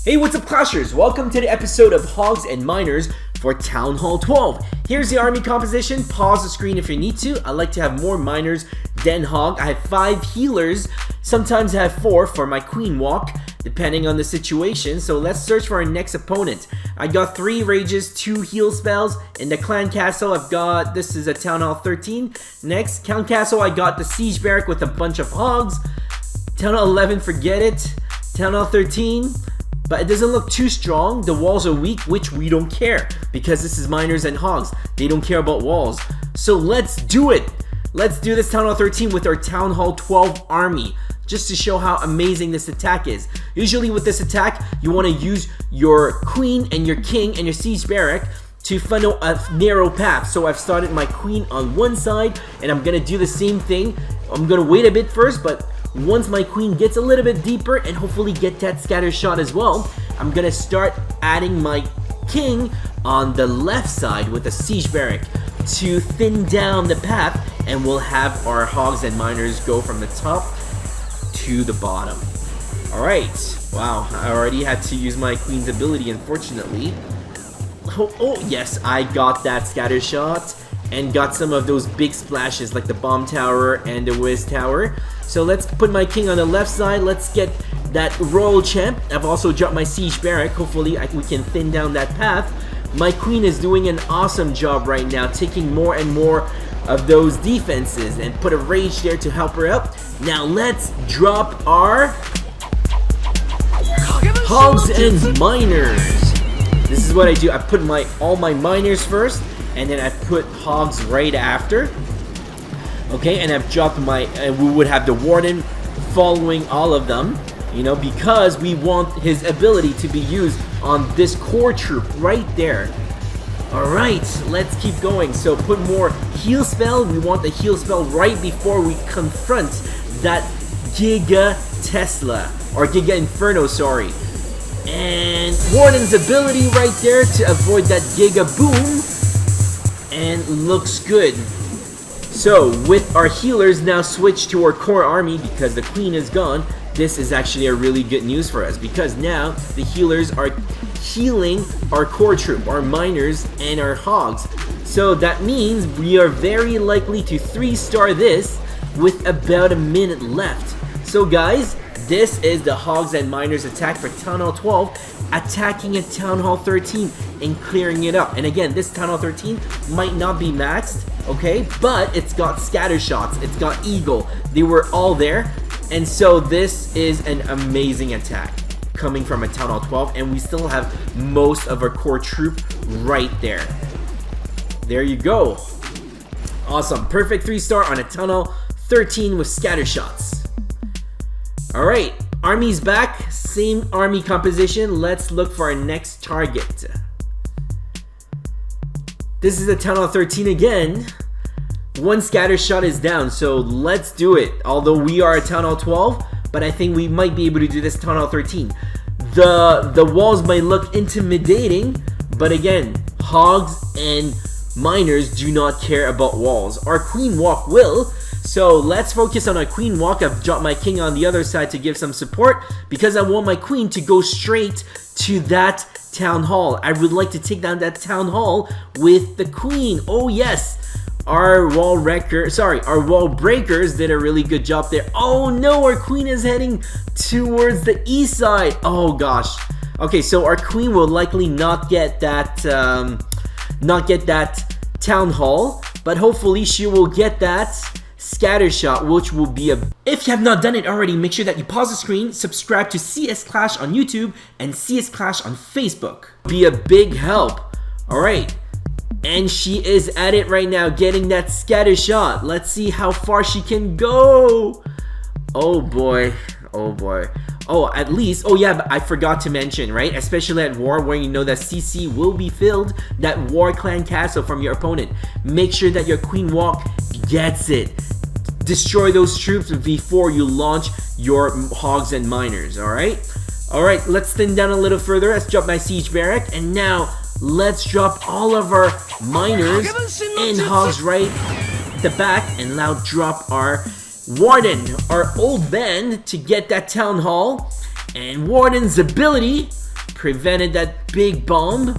Hey, what's up, Clashers? Welcome to the episode of Hogs and Miners for Town Hall 12. Here's the army composition. Pause the screen if you need to. I like to have more miners than hog. I have 5 healers. Sometimes I have 4 for my queen walk, depending on the situation. So let's search for our next opponent. I got 3 rages, 2 heal spells. In the clan castle, I've got, this is a Town Hall 13. Next, clan castle, I got the siege barrack with a bunch of hogs. Town Hall 11, forget it. Town Hall 13. But it doesn't look too strong. The walls are weak, which we don't care because this is miners and hogs. They don't care about walls. So let's do it. Let's do this Town Hall 13 with our Town Hall 12 army, just to show how amazing this attack is. Usually with this attack, you want to use your queen and your king and your siege barrack to funnel a narrow path. So I've started my queen on one side, and I'm gonna do the same thing. I'm gonna wait a bit first, but once my queen gets a little bit deeper and hopefully get that scatter shot as well, I'm gonna start adding my king on the left side with a siege barrack to thin down the path, and we'll have our hogs and miners go from the top to the bottom. Alright, wow, I already had to use my queen's ability, unfortunately. Oh yes, I got that scatter shot and got some of those big splashes like the bomb tower and the whiz tower. So let's put my king on the left side. Let's get that royal champ. I've also dropped my siege barrack. Hopefully we can thin down that path. My queen is doing an awesome job right now, taking more and more of those defenses, and put a rage there to help her out. Now let's drop our Hogs and Miners. This is what I do. I put all my miners first, and then I put hogs right after. Okay, and I've dropped my, we would have the warden following all of them, you know, because we want his ability to be used on this core troop right there. Alright, let's keep going. So put more heal spell. We want the heal spell right before we confront that Giga Tesla, or Giga Inferno, sorry. And warden's ability right there to avoid that Giga Boom, and looks good. So with our healers now switched to our core army because the queen is gone, this is actually a really good news for us, because now the healers are healing our core troop, our miners and our hogs. So that means we are very likely to 3-star this with about a minute left. So guys, this is the Hogs and Miners attack for Town Hall 12, attacking at Town Hall 13 and clearing it up. And again, this Town Hall 13 might not be maxed, okay, but it's got scatter shots, it's got eagle, they were all there. And so this is an amazing attack coming from a Town Hall 12, and we still have most of our core troop right there. There you go. Awesome, perfect 3-star on a Town Hall 13 with scatter shots. Alright, army's back, same army composition. Let's look for our next target. This is a Town Hall 13 again. 1 scatter shot is down, so let's do it. Although we are a Town Hall 12, but I think we might be able to do this Town Hall 13. The walls might look intimidating, but again, hogs and miners do not care about walls. Our queen walk will. So let's focus on our queen walk. I've dropped my king on the other side to give some support because I want my queen to go straight to that town hall. I would like to take down that town hall with the queen. Oh yes, our wall breakers did a really good job there. Oh no, our queen is heading towards the east side. Oh gosh. Okay, so our queen will likely not get that town hall, but hopefully she will get that scatter shot, which will be a... If you have not done it already, make sure that you pause the screen, subscribe to CS Clash on YouTube and CS Clash on Facebook. Be a big help. Alright, and she is at it right now, getting that scatter shot. Let's see how far she can go. Oh boy, oh boy. Oh, at least, oh yeah, but I forgot to mention, right? Especially at war, where you know that CC will be filled, that war clan castle from your opponent. Make sure that your queen walk gets it. Destroy those troops before you launch your hogs and miners, alright? Alright, let's thin down a little further. Let's drop my siege barrack, and now let's drop all of our miners and hogs right at the back, and now drop our warden, our old man, to get that town hall. And warden's ability prevented that big bomb.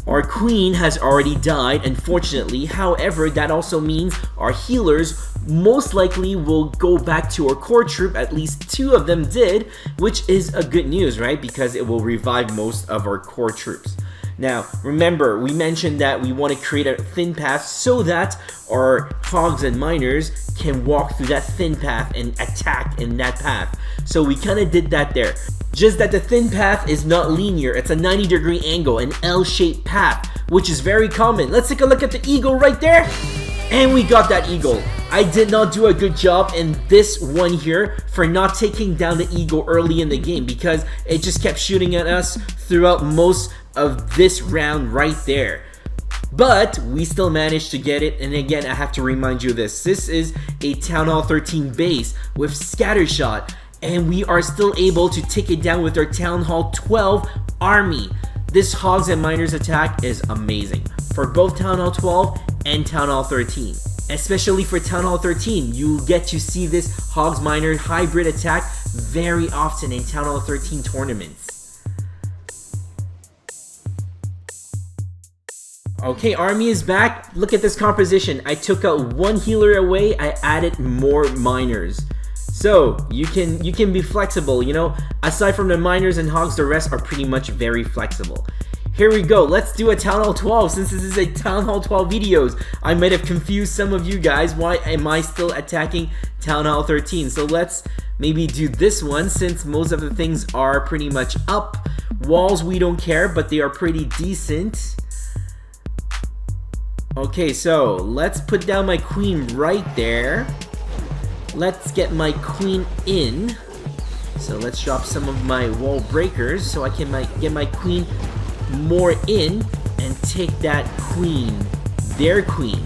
Our queen has already died, unfortunately. However, that also means our healers most likely will go back to our core troop. At least 2 of them did, which is a good news, right? Because it will revive most of our core troops. Now, remember, we mentioned that we want to create a thin path so that our Hogs and Miners can walk through that thin path and attack in that path. So we kind of did that there. Just that the thin path is not linear. It's a 90-degree angle, an L-shaped path, which is very common. Let's take a look at the eagle right there. And we got that eagle. I did not do a good job in this one here for not taking down the eagle early in the game because it just kept shooting at us throughout most of this round right there. But we still managed to get it, and again, I have to remind you of this. This is a Town Hall 13 base with scattershot, and we are still able to take it down with our Town Hall 12 army. This Hogs and Miners attack is amazing for both Town Hall 12 and Town Hall 13. Especially for Town Hall 13, you get to see this Hogs Miners hybrid attack very often in Town Hall 13 tournaments. Okay, army is back. Look at this composition. I took out 1 healer away, I added more miners. So you can be flexible, you know. Aside from the miners and hogs, the rest are pretty much very flexible. Here we go. Let's do a Town Hall 12. Since this is a Town Hall 12 videos, I might have confused some of you guys. Why am I still attacking Town Hall 13? So let's maybe do this one since most of the things are pretty much up. Walls we don't care, but they are pretty decent. Okay, so let's put down my queen right there. Let's get my queen in. So let's drop some of my wall breakers so I can get my queen more in and take that queen, their queen.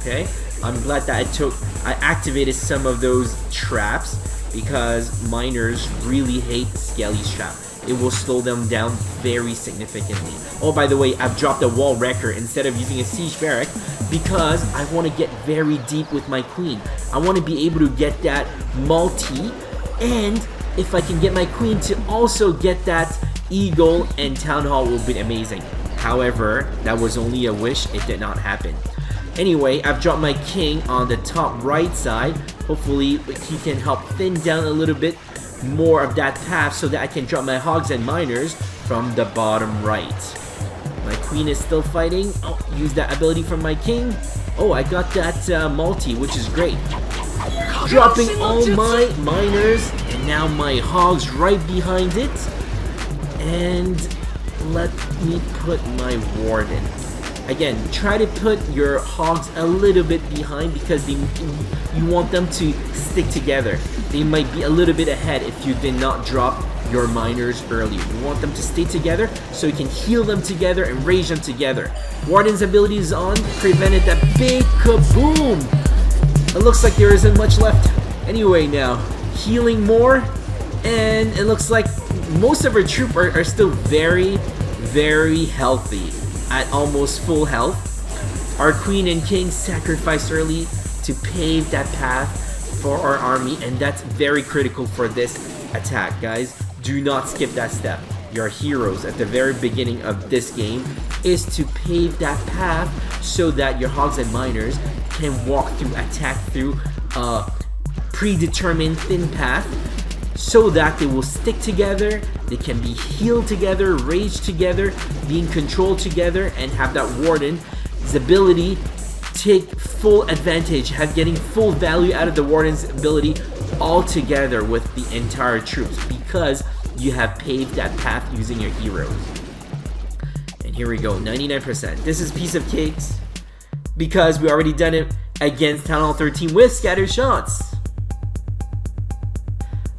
Okay, I'm glad that I activated some of those traps because miners really hate Skelly's trap. It will slow them down very significantly. Oh, by the way, I've dropped a wall wrecker instead of using a siege barrack because I want to get very deep with my queen. I want to be able to get that multi, and if I can get my queen to also get that eagle and town hall will be amazing. However, that was only a wish. It did not happen. Anyway, I've dropped my king on the top right side. Hopefully, he can help thin down a little bit more of that path so that I can drop my hogs and miners from the bottom right. My queen is still fighting. Oh, use that ability from my king. Oh, I got that multi, which is great. Dropping all my miners and now my hogs right behind it. And let me put my warden. Again, try to put your hogs a little bit behind because you want them to stick together. They might be a little bit ahead if you did not drop your miners early. You want them to stay together so you can heal them together and rage them together. Warden's ability is on, prevented that big kaboom. It looks like there isn't much left anyway now. Healing more, and it looks like most of our troops are still very, very healthy at almost full health. Our queen and king sacrificed early to pave that path for our army, and that's very critical for this attack, guys. Do not skip that step. Your heroes at the very beginning of this game is to pave that path so that your hogs and miners can walk through, attack through a predetermined thin path so that they will stick together, they can be healed together, rage together, being controlled together, and have that warden's ability take full advantage, getting full value out of the warden's ability all together with the entire troops because you have paved that path using your heroes. And here we go, 99%. This is piece of cakes because we already done it against Town Hall 13 with scattershots.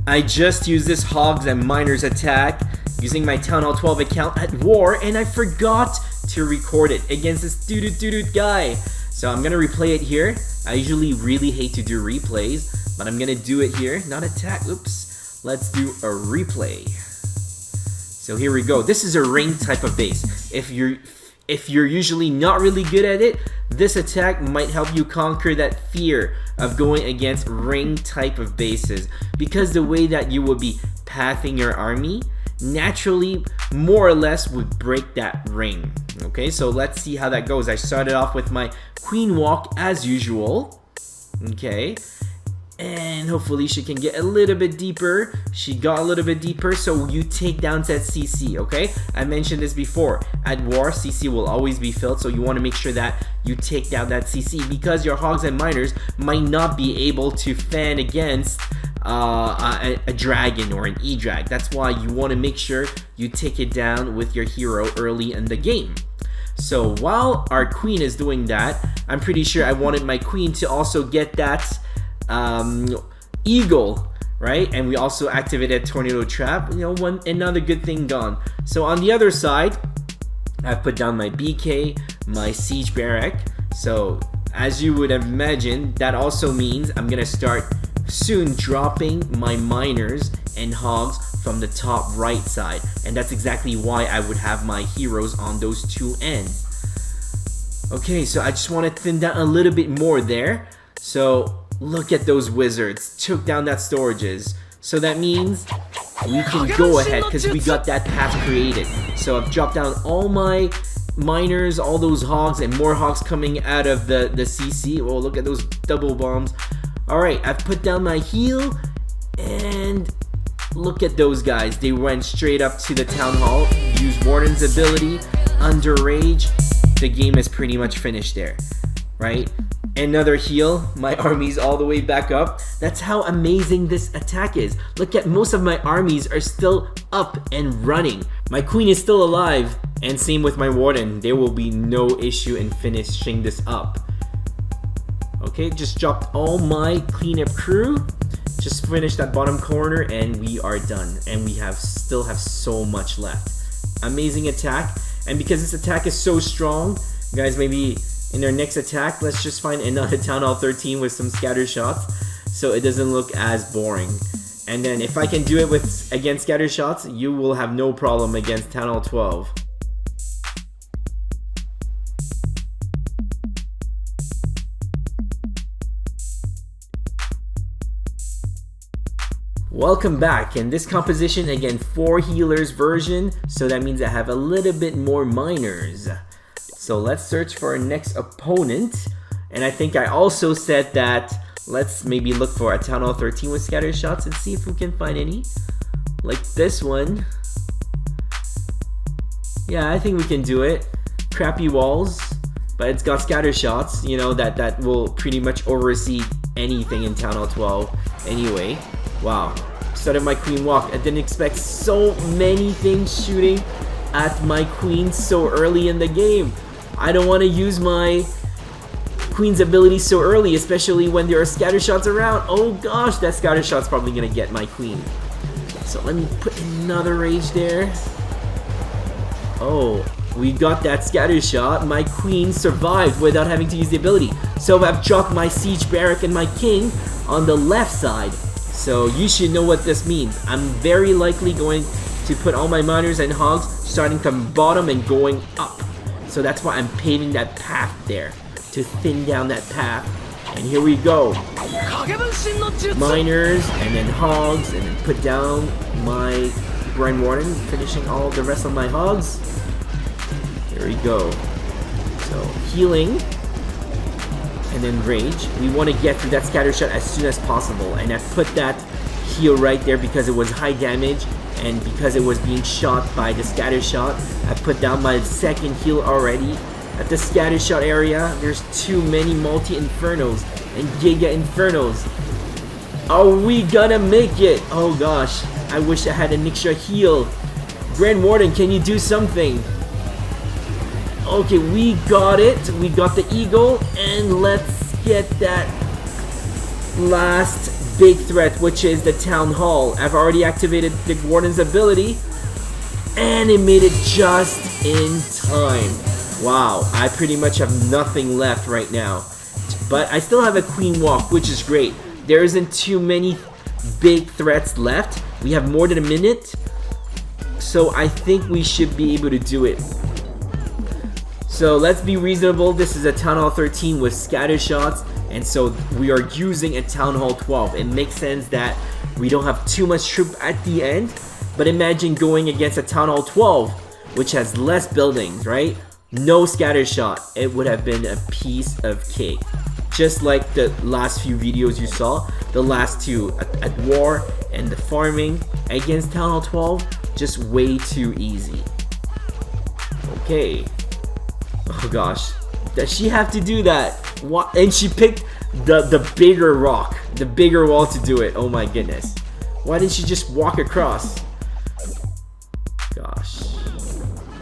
I just used this Hogs and Miners attack using my Town Hall 12 account at war, and I forgot to record it against this doo-doo-doo-doo guy. So I'm gonna replay it here. I usually really hate to do replays, but I'm gonna do it here. Not attack, oops. Let's do a replay. So here we go. This is a ring type of base. If you're usually not really good at it, this attack might help you conquer that fear of going against ring type of bases, because the way that you will be pathing your army, naturally, more or less, would break that ring. Okay, so let's see how that goes. I started off with my queen walk as usual. Okay, and hopefully she can get a little bit deeper. She got a little bit deeper, so you take down that CC, okay? I mentioned this before. At war, CC will always be filled, so you want to make sure that you take down that CC because your Hogs and Miners might not be able to fan against a dragon or an E-drag. That's why you want to make sure you take it down with your hero early in the game. So while our queen is doing that, I'm pretty sure I wanted my queen to also get that eagle, right? And we also activated tornado trap. You know, another good thing gone. So on the other side, I've put down my BK, my siege barrack. So as you would imagine, that also means I'm gonna start soon dropping my miners and hogs from the top right side, and that's exactly why I would have my heroes on those two ends. Okay, so I just want to thin down a little bit more there. So look at those wizards, took down that storages. So that means we can go ahead because we got that path created. So I've dropped down all my miners, all those hogs, and more hogs coming out of the CC. Oh, look at those double bombs. Alright, I've put down my heal, and look at those guys. They went straight up to the town hall, used Warden's ability, under rage. The game is pretty much finished there, right? Another heal, my army's all the way back up. That's how amazing this attack is. Look at, most of my armies are still up and running. My queen is still alive, and same with my warden. There will be no issue in finishing this up. Okay, just dropped all my cleanup crew. Just finished that bottom corner and we are done. And we still have so much left. Amazing attack. And because this attack is so strong, guys, maybe in our next attack, let's just find another Town Hall 13 with some scatter shots so it doesn't look as boring. And then if I can do it against scatter shots, you will have no problem against Town Hall 12. Welcome back. In this composition, again, 4 healers version, so that means I have a little bit more miners. So let's search for our next opponent. And I think I also said that let's maybe look for a Town Hall 13 with scatter shots and see if we can find any. Like this one. Yeah, I think we can do it. Crappy walls, but it's got scatter shots, you know, that will pretty much oversee anything in Town Hall 12 anyway. Wow, started my queen walk. I didn't expect so many things shooting at my queen so early in the game. I don't want to use my queen's ability so early, especially when there are scatter shots around. Oh gosh, that scatter shot's probably gonna get my queen. So let me put another rage there. Oh, we got that scatter shot. My queen survived without having to use the ability. So I've dropped my siege barrack and my king on the left side. So you should know what this means. I'm very likely going to put all my miners and hogs starting from bottom and going up. So that's why I'm paving that path there, to thin down that path. And here we go. Miners and then hogs, and then put down my Grand Warden, finishing all the rest of my hogs. Here we go. So healing. And then rage. We want to get through that scatter shot as soon as possible, and I put that heal right there because it was high damage and because it was being shot by the scatter shot. I put down my second heal already. At the scatter shot area, there's too many multi-infernos and giga infernos. Are we gonna make it? Oh gosh, I wish I had an extra heal. Grand Warden, can you do something? Okay, we got it. We got the eagle, and let's get that last big threat, which is the town hall. I've already activated the warden's ability, and it made it just in time. Wow, I pretty much have nothing left right now, but I still have a queen walk, which is great. There isn't too many big threats left. We have more than a minute, so I think we should be able to do it. So let's be reasonable. This is a Town Hall 13 with scatter shots, and so we are using a Town Hall 12. It makes sense that we don't have too much troop at the end, But imagine going against a Town Hall 12, which has less buildings, right? No scatter shot. It would have been a piece of cake. Just like the last few videos you saw, the last two at war and the farming against Town Hall 12, just way too easy. Okay. Oh gosh. Does she have to do that? What? And she picked the bigger rock, the bigger wall to do it. Oh my goodness. Why didn't she just walk across? Gosh.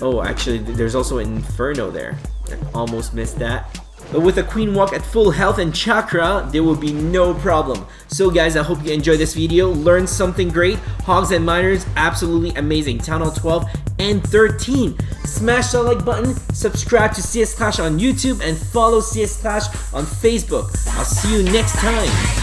Oh, actually, there's also an inferno there. I almost missed that. But with a queen walk at full health and chakra, there will be no problem. So guys, I hope you enjoyed this video, learned something great. Hogs and Miners, absolutely amazing. Town Hall 12 and 13. Smash the like button, subscribe to CS Clash on YouTube, and follow CS Clash on Facebook. I'll see you next time.